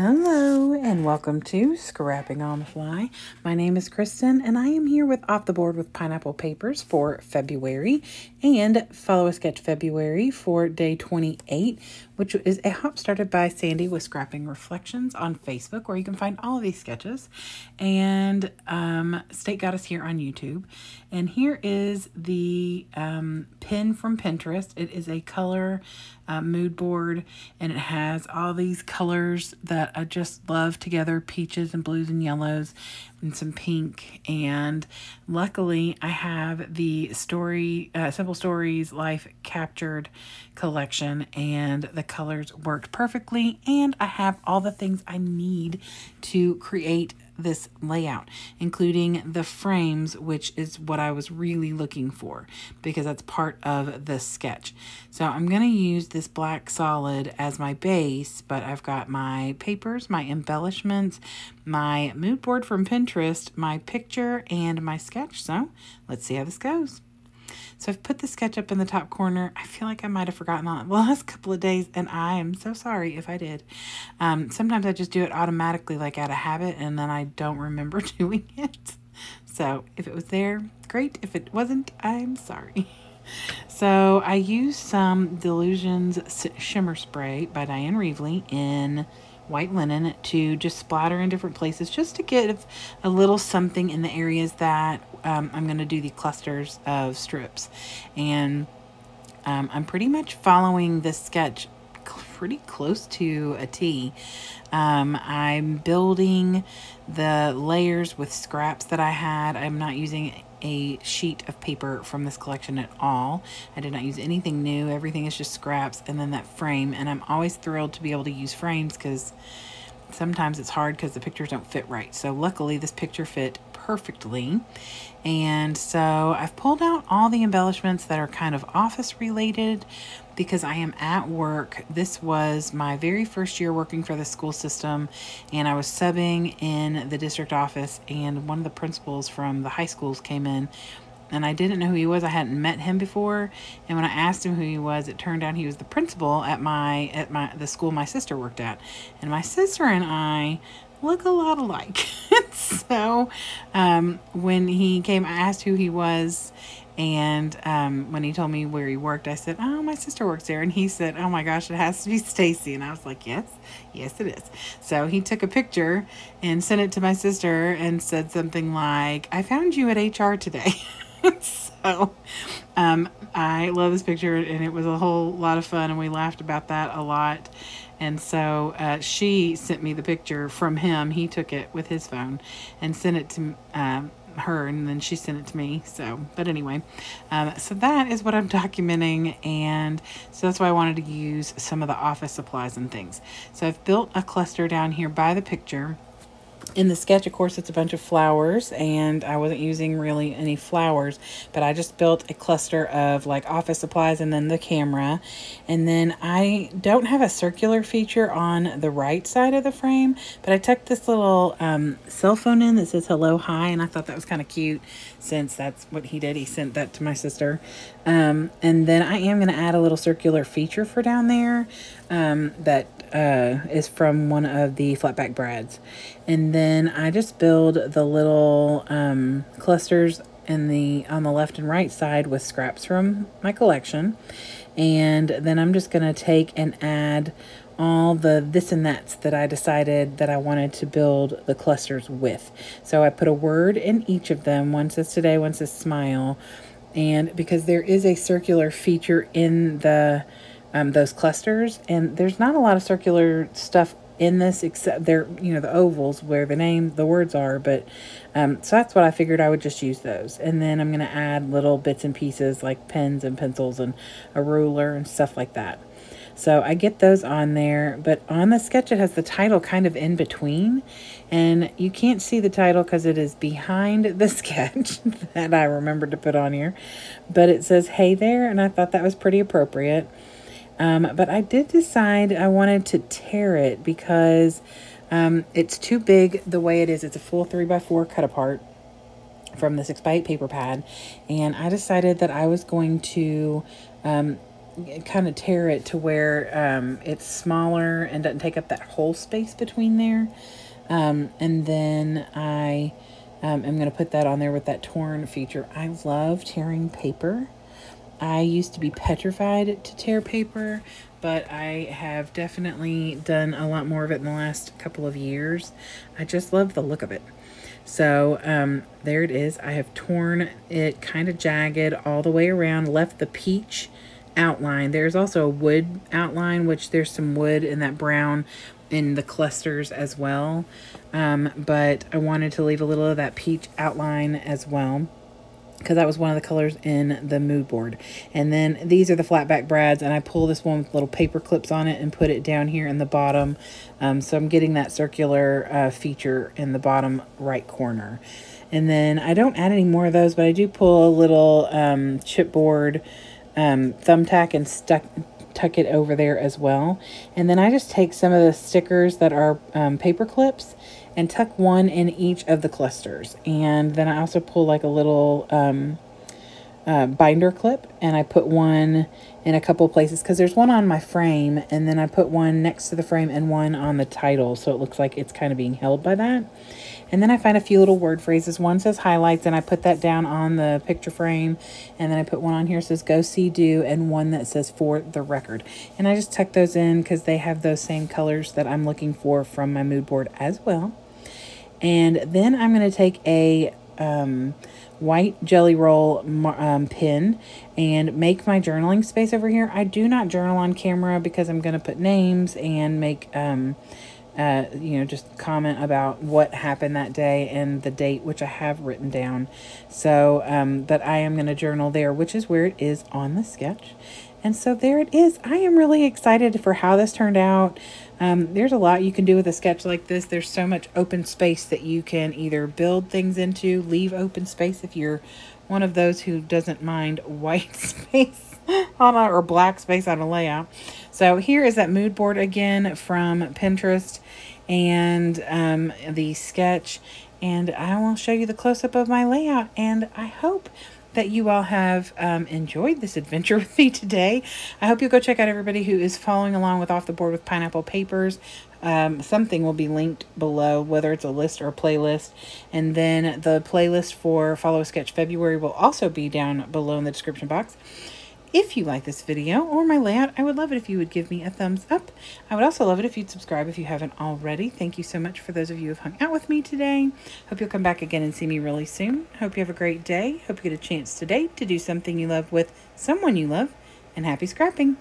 Hello and welcome to Scrapping on the Fly. My name is Kristen and I am here with Off the Board with Pineapple Papers for February and Follow a Sketch February for day 28, which is a hop started by Sandie with Scrapping Reflections on Facebook, where you can find all of these sketches, and Steakgoddess here on YouTube. And here is the pin from Pinterest. It is a color mood board, and it has all these colors that I just love together, peaches and blues and yellows and some pink. And luckily I have the Simple Stories Life Captured collection, and the colors worked perfectly, and I have all the things I need to create this layout, including the frames, which is what I was really looking for because that's part of the sketch. So I'm going to use this black solid as my base, but I've got my papers, my embellishments, my mood board from Pinterest, my picture, and my sketch. So let's see how this goes. So I've put the sketch up in the top corner. I feel like I might have forgotten that the last couple of days, and I am so sorry if I did. Sometimes I just do it automatically, like out of habit, and then I don't remember doing it. So if it was there, great. If it wasn't, I'm sorry. So I used some Delusions Shimmer Spray by Diane Reevely in white linen to just splatter in different places, just to give a little something in the areas that I'm going to do the clusters of strips. And I'm pretty much following this sketch pretty close to a T. I'm building the layers with scraps that I had. I'm not using a sheet of paper from this collection at all. I did not use anything new. Everything is just scraps, and then that frame. And I'm always thrilled to be able to use frames because sometimes it's hard because the pictures don't fit right. So luckily this picture fit perfectly. And so I've pulled out all the embellishments that are kind of office related because I am at work. This was my very first year working for the school system, and I was subbing in the district office, and one of the principals from the high schools came in, and I didn't know who he was. I hadn't met him before, and when I asked him who he was, it turned out he was the principal at the school my sister worked at. And my sister and I look a lot alike. So when he came, I asked who he was, and when he told me where he worked, I said, "Oh, my sister works there." And he said, "Oh my gosh, it has to be Stacy." And I was like, yes it is. So he took a picture and sent it to my sister and said something like, "I found you at HR today." So I love this picture, and it was a whole lot of fun, and we laughed about that a lot. And so she sent me the picture from him. He took it with his phone and sent it to her, and then she sent it to me. So, but anyway, so that is what I'm documenting, and so that's why I wanted to use some of the office supplies and things. So I've built a cluster down here by the picture. In the sketch, of course, it's a bunch of flowers, and I wasn't using really any flowers, but I just built a cluster of like office supplies and then the camera. And then I don't have a circular feature on the right side of the frame, but I tucked this little cell phone in that says hello, hi, and I thought that was kind of cute since that's what he did. He sent that to my sister. And then I am going to add a little circular feature for down there that is from one of the flatback brads. And then I just build the little clusters on the left and right side with scraps from my collection. And then I'm just going to take and add all the this and that's that I decided that I wanted to build the clusters with. So I put a word in each of them. One says today, one says smile. And because there is a circular feature in the those clusters, and there's not a lot of circular stuff in this except they're, the ovals where the words are, but so that's what I figured I would just use those. And then I'm going to add little bits and pieces like pens and pencils and a ruler and stuff like that. So I get those on there, but on the sketch it has the title kind of in between, and you can't see the title because it is behind the sketch that I remembered to put on here, but it says hey there, and I thought that was pretty appropriate. But I did decide I wanted to tear it because it's too big the way it is. It's a full 3x4 cut apart from the 6x8 paper pad, and I decided that I was going to kind of tear it to where it's smaller and doesn't take up that whole space between there. And then I am going to put that on there with that torn feature. I love tearing paper. I used to be petrified to tear paper, but I have definitely done a lot more of it in the last couple of years. I just love the look of it. So there it is. I have torn it kind of jagged all the way around, left the peach outline. There's also a wood outline, which there's some wood in that brown in the clusters as well. But I wanted to leave a little of that peach outline as well, because that was one of the colors in the mood board. And then these are the flat back brads, and I pull this one with little paper clips on it and put it down here in the bottom. So I'm getting that circular feature in the bottom right corner. And then I don't add any more of those, but I do pull a little chipboard thumbtack and tuck it over there as well. And then I just take some of the stickers that are paper clips and tuck one in each of the clusters. And then I also pull like a little binder clip, and I put one in a couple places because there's one on my frame, and then I put one next to the frame and one on the title, so it looks like it's kind of being held by that. And then I find a few little word phrases. One says highlights, and I put that down on the picture frame. And then I put one on here that says go see do, and one that says for the record. And I just tuck those in because they have those same colors that I'm looking for from my mood board as well. And then I'm going to take a white jelly roll pin and make my journaling space over here. I do not journal on camera because I'm going to put names and make just comment about what happened that day and the date, which I have written down. So, but I am going to journal there, which is where it is on the sketch. And so there it is. I am really excited for how this turned out. There's a lot you can do with a sketch like this. There's so much open space that you can either build things into, leave open space if you're one of those who doesn't mind white space or black space on a layout. So here is that mood board again from Pinterest and the sketch. And I will show you the close-up of my layout. And I hope that you all have enjoyed this adventure with me today. I hope you'll go check out everybody who is following along with Off the Board with Pineapple Papers. Something will be linked below, whether it's a list or a playlist. And then the playlist for Follow a Sketch February will also be down below in the description box. If you like this video or my layout, I would love it if you would give me a thumbs up. I would also love it if you'd subscribe if you haven't already. Thank you so much for those of you who have hung out with me today. Hope you'll come back again and see me really soon. Hope you have a great day. Hope you get a chance today to do something you love with someone you love. And happy scrapping!